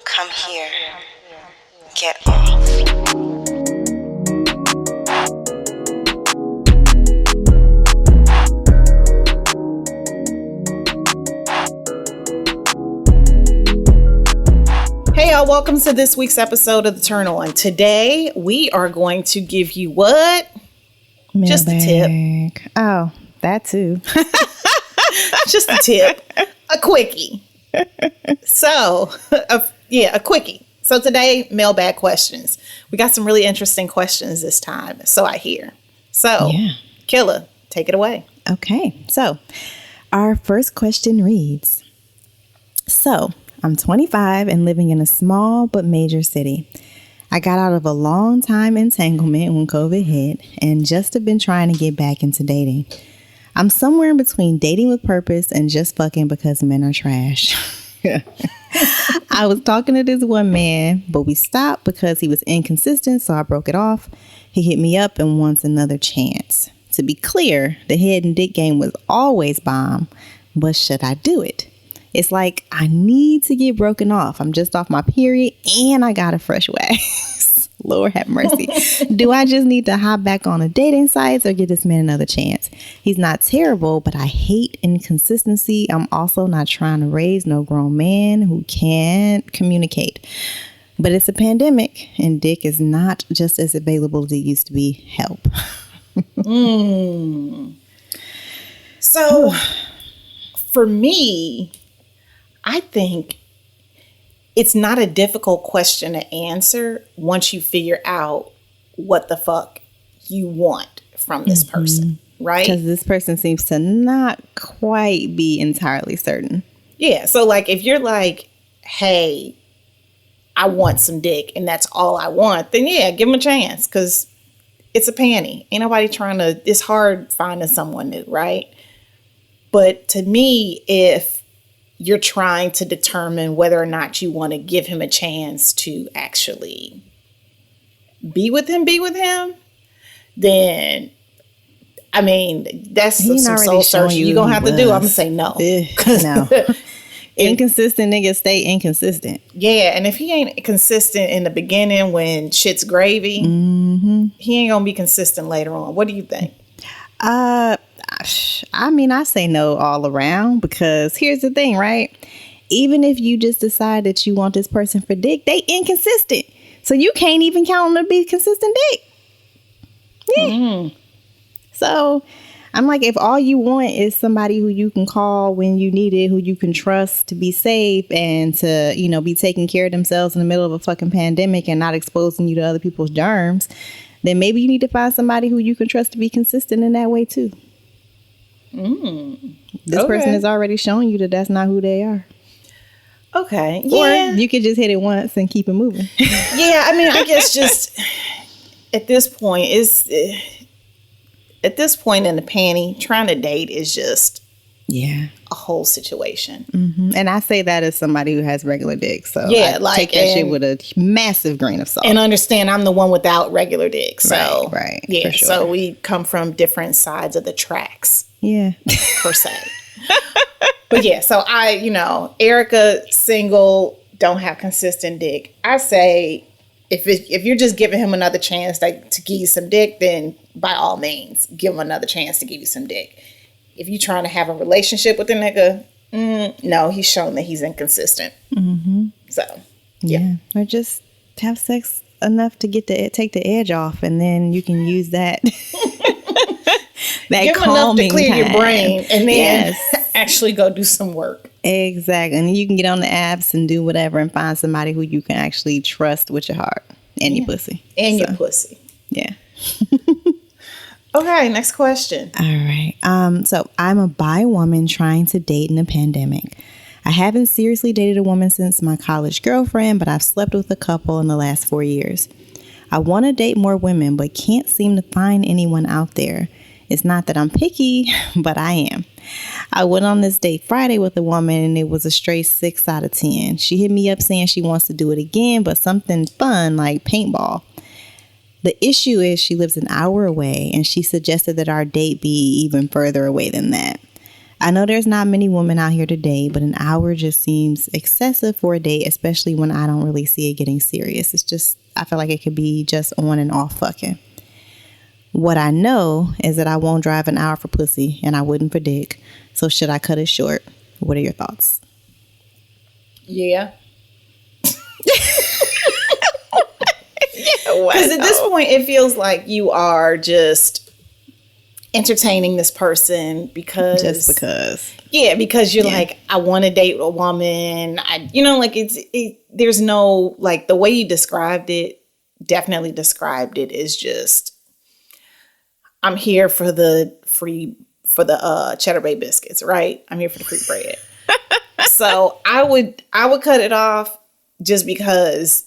Come here. Get off. Hey y'all, welcome to this week's episode of The Turn On. Today we are going to give you what? Mailbag. Just a tip. Oh, that too. Just a tip. A quickie. A quickie. So today, mailbag questions. We got some really interesting questions this time, so I hear. So, Killa, take it away. Okay, so our first question reads, I'm 25 and living in a small but major city. I got out of a long time entanglement when COVID hit and just have been trying to get back into dating. I'm somewhere in between dating with purpose and just fucking because men are trash. I was talking to this one man, but we stopped because he was inconsistent, so I broke it off. He hit me up and wants another chance. To be clear, the head and dick game was always bomb, but should I do it? It's like I need to get broken off. I'm just off my period and I got a fresh wax. Lord have mercy. Do I just need to hop back on the dating sites or give this man another chance? He's not terrible, but I hate inconsistency. I'm also not trying to raise no grown man who can't communicate. But it's a pandemic and dick is not just as available as it used to be. Help. So, for me, I think it's not a difficult question to answer once you figure out what the fuck you want from this person, right? Because this person seems to not quite be entirely certain. Yeah. So, like, if you're like, hey, I want some dick and that's all I want, then yeah, give him a chance because it's a panty. Ain't nobody trying to, it's hard finding someone new, right? But to me, if you're trying to determine whether or not you want to give him a chance to actually be with him, then, I mean, that's some soul searching you're going to have to do. I'm going to say no. No. Inconsistent niggas stay inconsistent. Yeah, and if he ain't consistent in the beginning when shit's gravy, he ain't going to be consistent later on. What do you think? I mean, I say no all around because here's the thing, right? Even if you just decide that you want this person for dick, they inconsistent. So you can't even count on them to be consistent dick. Yeah. So I'm like, if all you want is somebody who you can call when you need it, who you can trust to be safe and to, you know, be taking care of themselves in the middle of a fucking pandemic and not exposing you to other people's germs, then maybe you need to find somebody who you can trust to be consistent in that way too. This person has already shown you that that's not who they are. Okay. Yeah. Or you could just hit it once and keep it moving. Yeah. I mean, I guess just at this point in the panty, trying to date is just a whole situation. And I say that as somebody who has regular dick. So yeah, I take that shit with a massive grain of salt. And understand I'm the one without regular dick. So right. Yeah. For sure. So we come from different sides of the tracks. Yeah. Per se. But yeah, so Erica, single, don't have consistent dick. I say if you're just giving him another chance to give you some dick, then by all means, give him another chance to give you some dick. If you're trying to have a relationship with the nigga, no, he's shown that he's inconsistent. So, yeah. Or just have sex enough to take the edge off, and then you can use that. That give enough to clear your brain and then actually go do some work. Exactly. And you can get on the apps and do whatever and find somebody who you can actually trust with your heart and your pussy. And your pussy. Yeah. Okay, next question. All right. So I'm a bi woman trying to date in a pandemic. I haven't seriously dated a woman since my college girlfriend, but I've slept with a couple in the last 4 years. I want to date more women, but can't seem to find anyone out there. It's not that I'm picky, but I am. I went on this date Friday with a woman and it was a straight 6 out of 10. She hit me up saying she wants to do it again, but something fun like paintball. The issue is she lives an hour away and she suggested that our date be even further away than that. I know there's not many women out here today, but an hour just seems excessive for a date, especially when I don't really see it getting serious. It's just, I feel like it could be just on and off fucking. What I know is that I won't drive an hour for pussy and I wouldn't for dick. So should I cut it short? What are your thoughts? Yeah. Because at this point, it feels like you are just entertaining this person because. Just because. Yeah, because you're like, I want to date a woman. There's no, like, the way you definitely described it is just, I'm here for the Cheddar Bay biscuits, right? I'm here for the free bread. So I would cut it off just because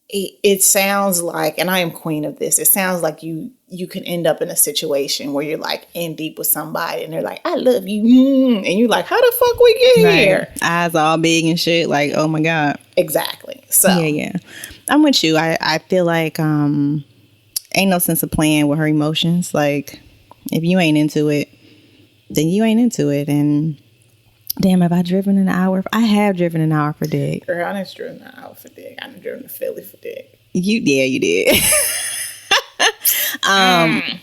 it sounds like, and I am queen of this, it sounds like you can end up in a situation where you're like in deep with somebody and they're like, I love you. And you're like, how the fuck we get here? Eyes all big and shit. Like, oh my God. Exactly. So yeah. I'm with you. I feel like ain't no sense of playing with her emotions. Like, if you ain't into it, then you ain't into it. And damn, have I driven an hour? I have driven an hour for dick. Girl, I done driven an hour for dick. I done driven to Philly for dick. You did.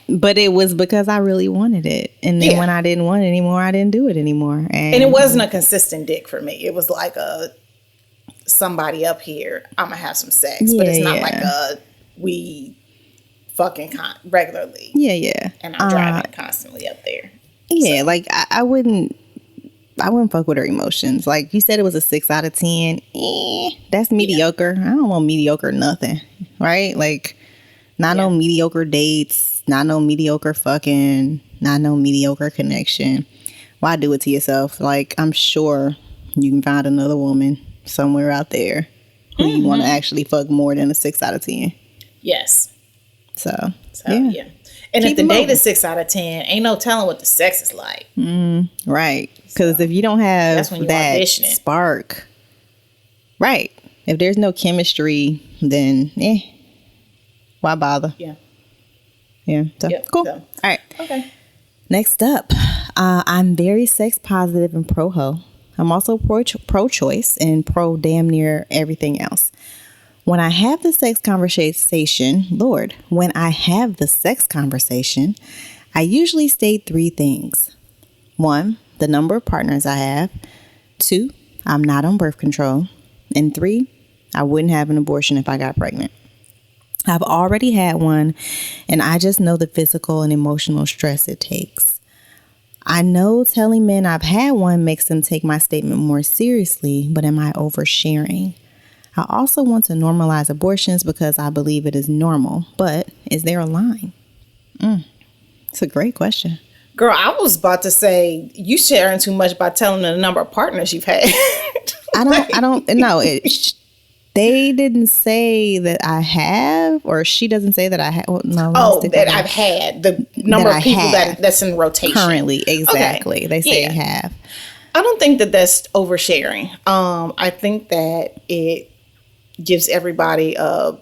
But it was because I really wanted it. And then when I didn't want it anymore, I didn't do it anymore. And it wasn't a consistent dick for me. It was like somebody up here, I'm going to have some sex. But it's not like we fucking regularly. Yeah. And I'm driving constantly up there. Yeah, so. Like I wouldn't fuck with her emotions. Like you said, it was a 6 out of 10. That's mediocre. I don't want mediocre nothing, right? Like not no mediocre dates, not no mediocre fucking, not no mediocre connection. Why do it to yourself? Like I'm sure you can find another woman somewhere out there who you want to actually fuck more than a 6 out of 10. Yes. So yeah. And if the date is 6 out of 10, ain't no telling what the sex is like. Right. Because if you don't have that spark, right. If there's no chemistry, then why bother? Yeah. So, cool. All right. Okay. Next up, I'm very sex positive and pro-ho. I'm also pro-choice and pro damn near everything else. When I have the sex conversation, I usually state 3 things. 1, the number of partners I have. 2, I'm not on birth control. And 3, I wouldn't have an abortion if I got pregnant. I've already had one, and I just know the physical and emotional stress it takes. I know telling men I've had one makes them take my statement more seriously, but am I oversharing? I also want to normalize abortions because I believe it is normal, but is there a line? It's a great question. Girl, I was about to say, you sharing too much by telling them the number of partners you've had. I don't know. They didn't say that I have, or she doesn't say that I have. That I've had. The number of people that's in rotation. Currently, exactly. Okay. They say have. I don't think that that's oversharing. I think that it gives everybody a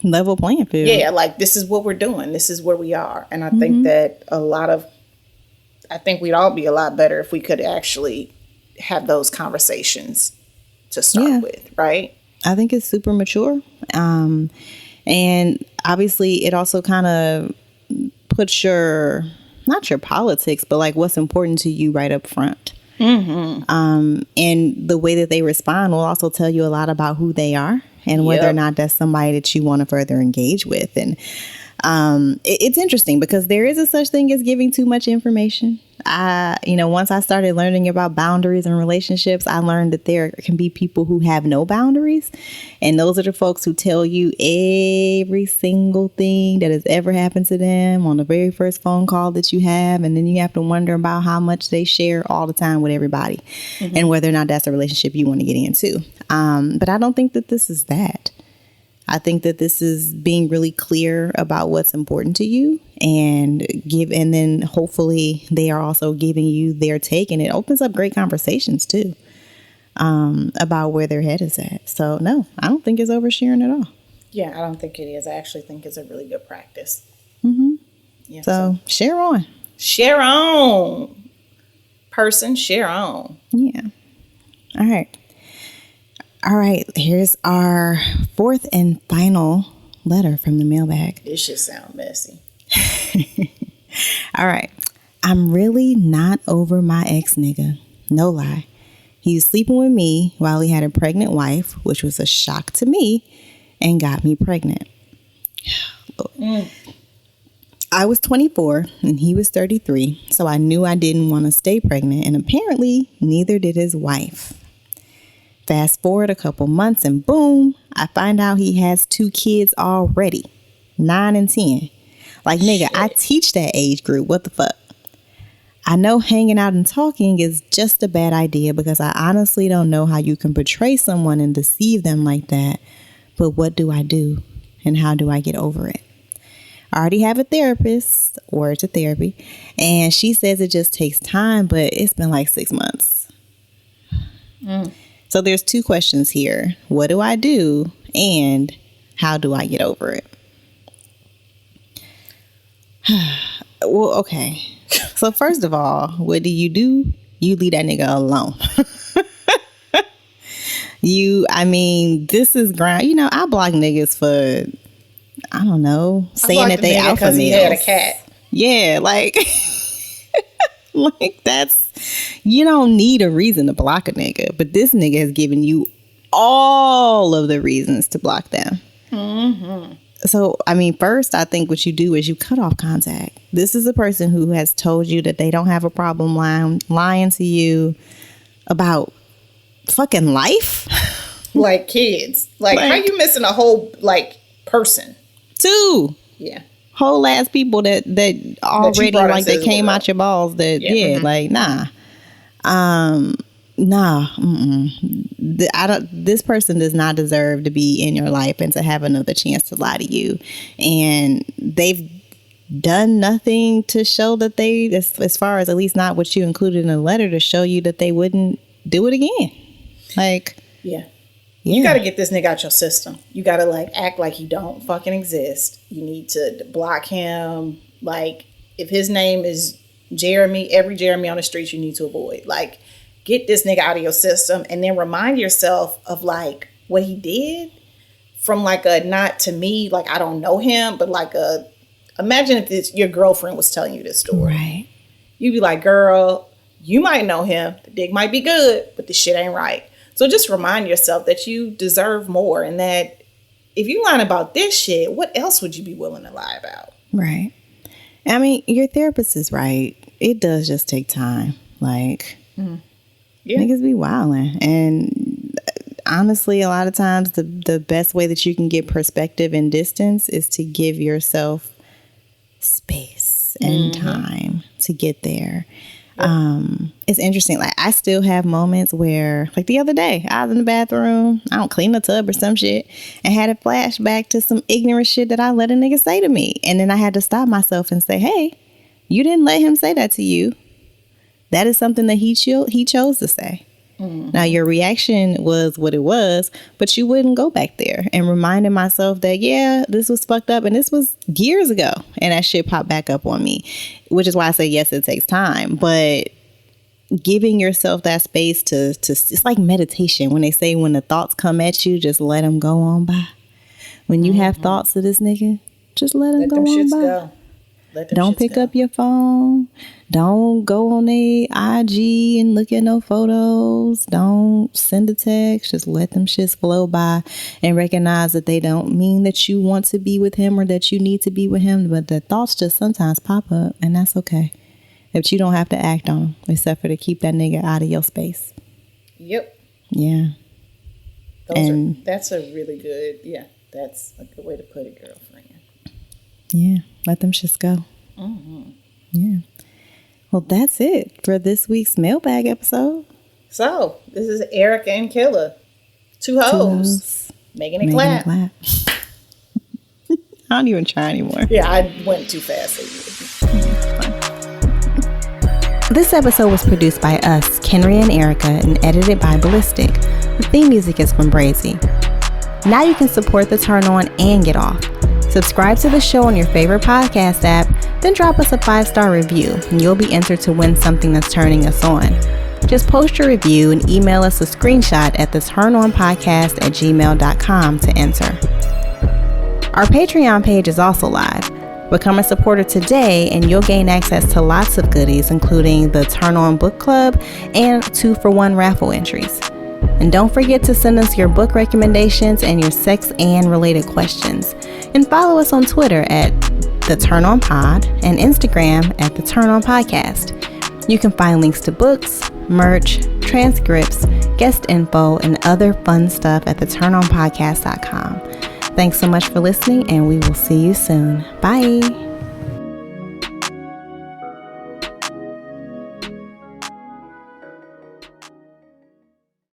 level playing field. Yeah, like this is what we're doing. This is where we are. And I think that I think we'd all be a lot better if we could actually have those conversations to start with, right? I think it's super mature. And obviously it also kind of puts not your politics, but like what's important to you right up front. And the way that they respond will also tell you a lot about who they are and whether or not that's somebody that you want to further engage with. And it's interesting because there is a such thing as giving too much information. Once I started learning about boundaries and relationships, I learned that there can be people who have no boundaries. And those are the folks who tell you every single thing that has ever happened to them on the very first phone call that you have. And then you have to wonder about how much they share all the time with everybody and whether or not that's a relationship you want to get into. But I don't think that this is that. I think that this is being really clear about what's important to you and then hopefully they are also giving you their take, and it opens up great conversations too, about where their head is at. So no, I don't think it's oversharing at all. Yeah, I don't think it is. I actually think it's a really good practice. Yeah, so share on. Share on. person, share on. Yeah. All right. Here's our fourth and final letter from the mailbag. This shit sound messy. All right. I'm really not over my ex nigga. No lie. He was sleeping with me while he had a pregnant wife, which was a shock to me and got me pregnant. I was 24 and he was 33, so I knew I didn't want to stay pregnant, and apparently neither did his wife. Fast forward a couple months and boom, I find out he has 2 kids already, 9 and 10. Like, nigga, I teach that age group. What the fuck? I know hanging out and talking is just a bad idea because I honestly don't know how you can betray someone and deceive them like that. But what do I do? And how do I get over it? I already have a therapist, word to therapy, and she says it just takes time, but it's been like 6 months. So there's 2 questions here. What do I do? And how do I get over it? Well, okay. So first of all, what do? You leave that nigga alone. This is ground. I block niggas for, I don't know, saying that they alpha males. He had a cat. Yeah, like, like that's, you don't need a reason to block a nigga, but this nigga has given you all of the reasons to block them. Mm-hmm. So, first, I think what you do is you cut off contact. This is a person who has told you that they don't have a problem lying to you about fucking life. Like kids. Like how you missing a whole, person? 2. Yeah. Whole ass people that already, like, they came out your balls that, like, nah. Nah. This person does not deserve to be in your life and to have another chance to lie to you. And they've done nothing to show that they, as far as at least not what you included in the letter, to show you that they wouldn't do it again. Like, yeah. You got to get this nigga out your system. You got to act like he don't fucking exist. You need to block him. Like, if his name is Jeremy, every Jeremy on the street you need to avoid. Like, get this nigga out of your system, and then remind yourself of what he did from a, not to me, I don't know him, but imagine if your girlfriend was telling you this story. Right. You'd be like, girl, you might know him. The dick might be good, but the shit ain't right. So just remind yourself that you deserve more, and that if you lying about this shit, what else would you be willing to lie about? Right. Your therapist is right. It does just take time. Niggas be wilding. And honestly, a lot of times the best way that you can get perspective and distance is to give yourself space and time to get there. It's interesting. I still have moments where, the other day, I was in the bathroom, I don't clean the tub or some shit, and had a flashback to some ignorant shit that I let a nigga say to me. And then I had to stop myself and say, hey, you didn't let him say that to you. That is something that he chose to say. Now, your reaction was what it was, but you wouldn't go back there. And reminding myself that, yeah, this was fucked up and this was years ago. And that shit popped back up on me, which is why I say, yes, it takes time. But giving yourself that space to it's like meditation. When they say when the thoughts come at you, just let them go on by. When you have thoughts of this nigga, just let them go on by. Go. Don't pick up your phone. Don't go on their IG and look at no photos. Don't send a text. Just let them shits flow by and recognize that they don't mean that you want to be with him or that you need to be with him. But the thoughts just sometimes pop up, and that's okay. But you don't have to act on them except for to keep that nigga out of your space. Yep. Yeah. That's a really good, that's a good way to put it, girlfriend. Yeah, let them just go. Mm-hmm. Yeah. Well, that's it for this week's mailbag episode. So, this is Erica and Killa. Two hoes. Making it clap. I don't even try anymore. Yeah, I went too fast. This episode was produced by us, Kenrya and Erica, and edited by Ballistic. The theme music is from Brazy. Now you can support the Turn On and Get Off. Subscribe to the show on your favorite podcast app, then drop us a 5-star review, and you'll be entered to win something that's turning us on. Just post your review and email us a screenshot at theturnonpodcast@gmail.com to enter. Our Patreon page is also live. Become a supporter today and you'll gain access to lots of goodies, including the Turn On Book Club and 2-for-1 raffle entries. And don't forget to send us your book recommendations and your sex and related questions. And follow us on Twitter at The Turn On Pod and Instagram at The Turn On Podcast. You can find links to books, merch, transcripts, guest info, and other fun stuff at theturnonpodcast.com. Thanks so much for listening, and we will see you soon. Bye.